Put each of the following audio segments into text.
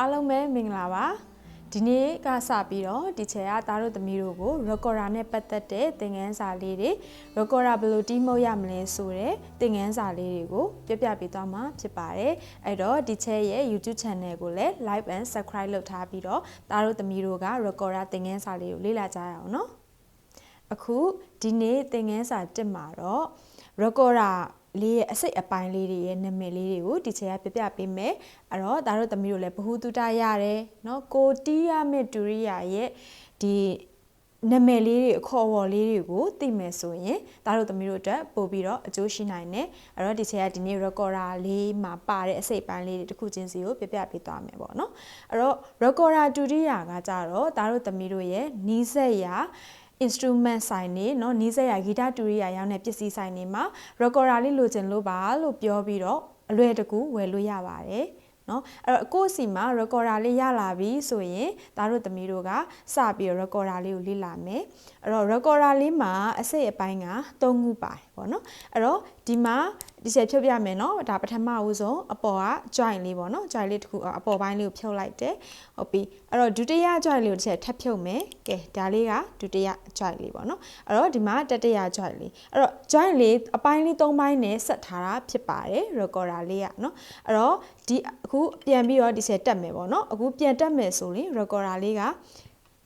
အားလုံးပဲမင်္ဂလာပါဒီနေ့ကစပြီးတော့ဒီချက်ကသားတို့သမီးတို့ကို recorder နဲ့ပတ်သက်တဲ့သင်ခန်းစာလေးတွေ recorder ဘယ်လိုတီးမှုတ်ရမလဲဆိုတဲ့သင်ခန်းစာလေးတွေကိုပြပြပေးသွားမှာဖြစ်ပါတယ်အဲ့တော့ဒီချက်ရဲ့ YouTube channel ကိုလည်း like and subscribe လုပ်ထားပြီးတော့သားတို့သမီးတို့က recorder သင်ခန်းစာလေးကိုလေ့လာကြရအောင်နော်အခုဒီနေ့သင်ခန်းစာတက်မှာတော့ recorderလေးရဲ့အစိတ်အပိုင်းလေးတွေရဲ့နာမည်လေးတွေကိုဒီချက်ကပြပြပေးမယ်အဲ့တော့ဒါတို့သမီးတို့လည်းဘ who တုတရတယ်เนาะကိုတီးရမယ့်ဒူရိယာရဲ့ဒီနာမည်လေးတွေအခေါ်အဝေါ်လေးတွေကိုသိမယ်ဆိုရင်ဒါတို့သမီးတို့အတွက်ပို့ပြီးတော့အကျိုးရှိနိုင်တယ်အဲ့တော့ဒီချက်ကဒီနေ့ recorder လေးမှာပါတဲ့အစိတ်ပိုင်းလေးတွေတစ်ခုချင်းစီကိုပြပြပေးသွားမယ်ပေါ့เนาะအဲ့တော့ recorder ဒူရိယာကကြတော့ဒါတို့သမီးတို့ရဲ့နီးစက်ရာinstrument ဆိုင်နေเนาะနီးစက်ရဂီတတူရိယာရောင်းတဲ့ပစ္စည်းဆိုင်နေမှာ recorder လေးလိုချင်လို့ပါလို့ပြောပြီးတော့အလွယ်တကူဝယ်လို့ရပါတယ်เนาะအဲ့တော့ကိုယ့်စီမှာ recorder လေးရလာပြီဆိုရင်ဒါတို့သမီးတို့ကစပြီးတော့ recorder လေးကိုလေ့လာမယ်အဲ့တော့ recorder လေးမှာအစိတ်အပိုင်းက3ခုပါတယ်ပေါ့เนาะအဲ့တော့ဒီမှာဒီချက်ဖြုတ်ပြမယ်เนาะဒါပထမဦးဆုံးအပေါ်က joint လေးပေါ့เนาะ joint လေးတစ်ခုအပေါ်ပိုင်းလေးကိုဖြုတ်လိုက်တယ်ဟုတ်ပြီအဲ့တော့ဒုတိယ joint လေးကိုတစ်ချက်ထပ်ဖြုတ်မယ်ကဲဒါလေးကဒုတိယ joint လေးပေါ့เนาะအဲ့တော့ဒီမှာတတိယ joint လေးအဲ့တော့ joint လေးအပိုင်းလေး3ပိုင်းနဲ့ဆက်ထားတာဖြစ်ပါတယ် recorder လေးကเนาะအဲ့တော့ဒီအခုပြန်ပြီးတော့ဒီချက်တက်မယ်ပေါ့เนาะအခုပြန်တက်မယ်ဆိုရင် recorder လေးက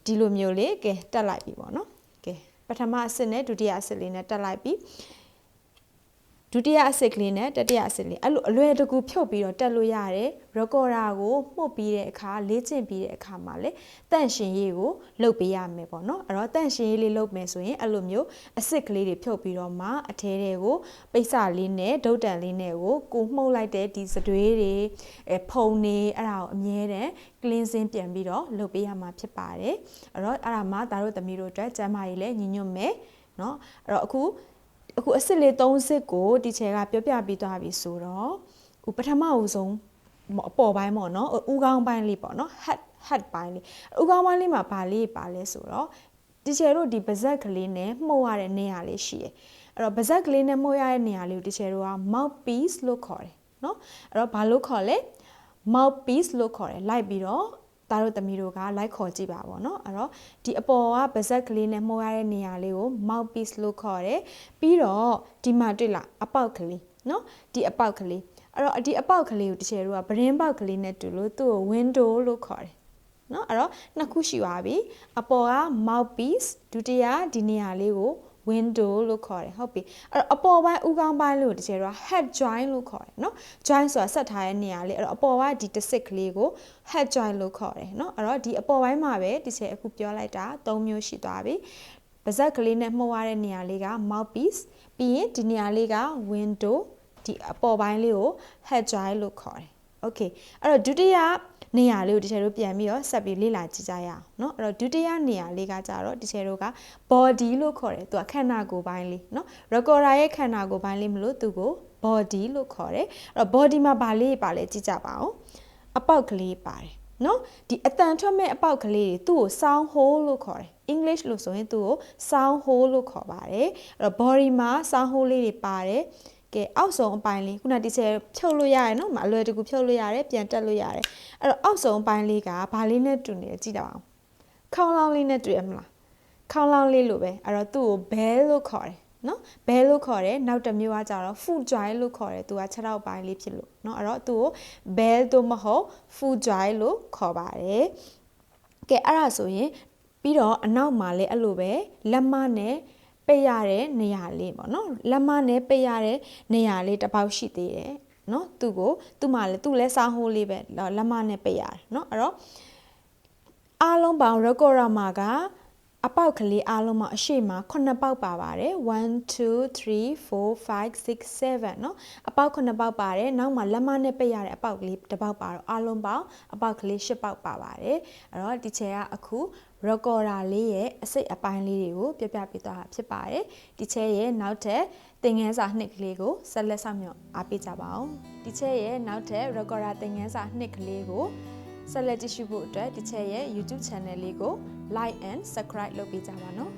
ဒီလိုမျိုးလေးကဲတက်လိုက်ပြီပေါ့เนาะကဲပထမအဆင့်နဲ့ဒုတိယအဆင့်လေးနဲ့တက်လိုက်ပြီဒုတိယအဆင့်ကလေးနဲ့တတိယအဆင့်လေးအဲ့လိုအလွယ်တကူဖြုတ်ပြီးတော့တက်လို့ရတယ် recorder ကိုမှုတ်ပြီးတဲ့အခါလေ့ကျင့်ပြီးတဲ့အခါမှာလေတန့်ရှင်ရေးကိုလုပ်ပေးရမယ်ပေါ့နော်အဲ့တော့တန့်ရှင်ရေးလေးလုပ်မယ်ဆိုရင်အဲ့လိုမျိုးအဆင့်ကလေးတွေဖြုတ်ပြီးတော့မှအထဲတွေကိုပိတ်စလေးနဲ့ဒုတ်တန်လေးနဲ့ကိုမှုတ်လိုက်တဲ့ဒီစတွေးတွေဖုံနေအဲ့ဒါကိုအမြဲတမ်း cleansing ပြန်ပြီးတော့လုပ်ပေးရမှာဖြစ်ပါတယ်အဲ့တော့အဲ့ဒါမှဒါတို့သမီးတို့အတွက်ကျန်းမာရေးလည်းညီညွတ်မယ်နော်အဲ့တော့အခုအစစ်လေး3စစ်ကိုဒီချက်ကပြောပြပြီးသွားပြီဆိုတော့ပထမဦးဆုံးအပေါ်ပိုင်းပေါ့နော်ဥကောင်းပိုင်းလေးပေါ့နော် head ပိုင်းလေးဥကောင်းပိုင်းလေးမှာဘာလေးပါလဲဆိုတော့ဒီချယ်တို့ဒီပါဇက်ကလေးနဲ့မှုတ်ရတဲ့နေရာလေးရှိတယ်အဲ့တော့ပါဇက်ကလေးနဲ့မှုတ်ရတဲ့နေရာလေးကိုဒီချယ်တို့က mouthpiece လို့ခေါ်တယ်နော်အဲ့တော့ဘာလို့ခေါ်လဲ mouthpiece လို့ခေါ်တယ်လိုက်ပြီးတော့ဒါတို့သမီးတို့ကလိုက်ခေါ်ကြည့်ပါပေါ့နော်အဲ့တော့ဒီအပေါ်ကပါဇက်ကလေးနဲ့မှုတ်ရတဲ့နေရာလေးကို mouthpiece လို့ခေါ်တယ်ပြီးတော့ဒီမှာတွေ့လားအပေါက်ကလေးနော်ဒီအပေါက်ကလေးအဲ့တော့ဒီအပေါက်ကလေးကိုတချယ်တို့ကပရင်းပေါက်ကလေးနဲ့တူလို့သူ့ကို window လို့ခေါ်တယ်နော်အဲ့တော့နှစ်ခုရှိပါပြီအပေါ်က mouthpiece ဒုတိယဒီနေရာလေးကို window လို့ခေါ်တယ်ဟုတ်ပြီအဲ့တော့အပေါ်ပိုင်းဥကောင်းပိုင်းလို့တချယ်တော့ head joint လို့ခေါ်တယ်နော် joint ဆိုတာဆက်ထားတဲ့နေရာလေးအဲ့တော့အပေါ်ကဒီတစ်စစ်ကလေးကို head joint လို့ခေါ်တယ်နော်အဲ့တော့ဒီအပေါ်ပိုင်းမှာပဲတချယ်အခုပြောလိုက်တာ3မျိုးရှိသွားပြီပါဇက်ကလေးနဲ့မှုတ်ရတဲ့နေရာလေးက mouthpiece ပြီးရင်ဒီနေရာလေးက window ဒီအပေါ်ပိုင်းလေးကို head joint လို့ခေါ်တယ် okay အဲ့တော့ဒုတိယနေရာလေးကိုတချယ်တို့ပြန်ပြီးတော့ဆက်ပြီးလေ့လာကြည့်ကြရအောင်เนาะအဲ့တော့ဒုတိယနေရာလေးကကြတော့တချယ်တို့က body လို့ခေါ်တယ်သူကခန္ဓာကိုယ်ပိုင်းလေးเนาะ recorder ရဲ့ခန္ဓာကိုယ်ပိုင်းလေးမလို့သူကို body လို့ခေါ်တယ်အဲ့တော့ body မှာဘာလေးပါလဲကြည့်ကြပါအောင်အပေါက်ကလေးပါတယ်เนาะဒီအတန်ထွက်မဲ့အပေါက်ကလေးတွေသူ့ကို sound hole လို့ခေါ်တယ် English လို့ဆိုရင်သူ့ကို sound hole လို့ခေါ်ပါတယ်အဲ့တော့ body မှာ sound hole လေးတွေပါတယ်ကဲအောက်ဆုံးအပိုင်းလေးခုနဒီချယ်ဖြုတ်လို့ရတယ်နော်မအလွယ်တကူဖြုတ်လို့ရတယ်ပြန်တက်လို့ရတယ်အဲ့တော့အောက်ဆုံးအပိုင်းလေးကဘာလေးနဲ့တူနေလဲကြည့်တော့အောင်ခေါင်းလောင်းလေးနဲ့တူရမလားခေါင်းလောင်းလေးလိုပဲအဲ့တော့သူ့ကို bell လို့ခေါ်တယ်နော် bell လို့ခေါ်တယ်နောက်တစ်မျိုးကကြတော့ foot joint လို့ခေါ်တယ်သူက6ထောက်ပိုင်းလေးဖြစ်လို့နော်အဲ့တော့သူ့ကို bell တို့မဟုတ် foot joint လို့ခေါ်ပါတယ်ကဲအဲ့ဒါဆိုရင်ပြီးတော့အနောက်မှာလည်းအဲ့လိုပဲလက်မနဲ့ပိတ်ရတဲ့နေရာလေးပေါ့နော်လက်မနဲ့ပိတ်ရတဲ့နေရာလေးတစ်ပေါက်ရှိသေးတယ်နော်သူ့မှာလည်းသူ့လဲစားဟိုးလေးပဲလက်မနဲ့ပိတ်ရတယ်နော်အဲ့တော့အားလုံးပေါင်း recorder မှာကအပေါက်ကလေးအားလုံးမှာအရှိမ9ပေါက်ပါပါတယ်1 2 3 4 5 6 7เนาะအပေါက်9ပေါက်ပါတယ်နောက်မှာလက်မနဲ့ပိတ်ရတဲ့အပေါက်ကလေးတစ်ပေါက်ပါတော့အားလုံးပေါင်းအပေါက်ကလေး10ပေါက်ပါပါတယ်အဲ့တော့ဒီချက်ကအခု recorder လေးရဲ့အစိတ်အပိုင်းလေးတွေကိုပြပြပေးသွားတာဖြစ်ပါတယ်ဒီချက်ရဲ့နောက်ထပ်သင်ခန်းစာနှစ်ကလေးကိုဆက်လက်ဆောင်မြောက်အားပေးကြပါအောင်ဒီချက်ရဲ့နောက်ထပ် recorder သင်ခန်းစာနှစ်ကလေးကိုဆက်လက်ကြည့်ရှုဖို့အတွက်ဒီချက်ရဲ့ YouTube channel လေးကို like and subscribe လုပ်ပေးကြပါနော်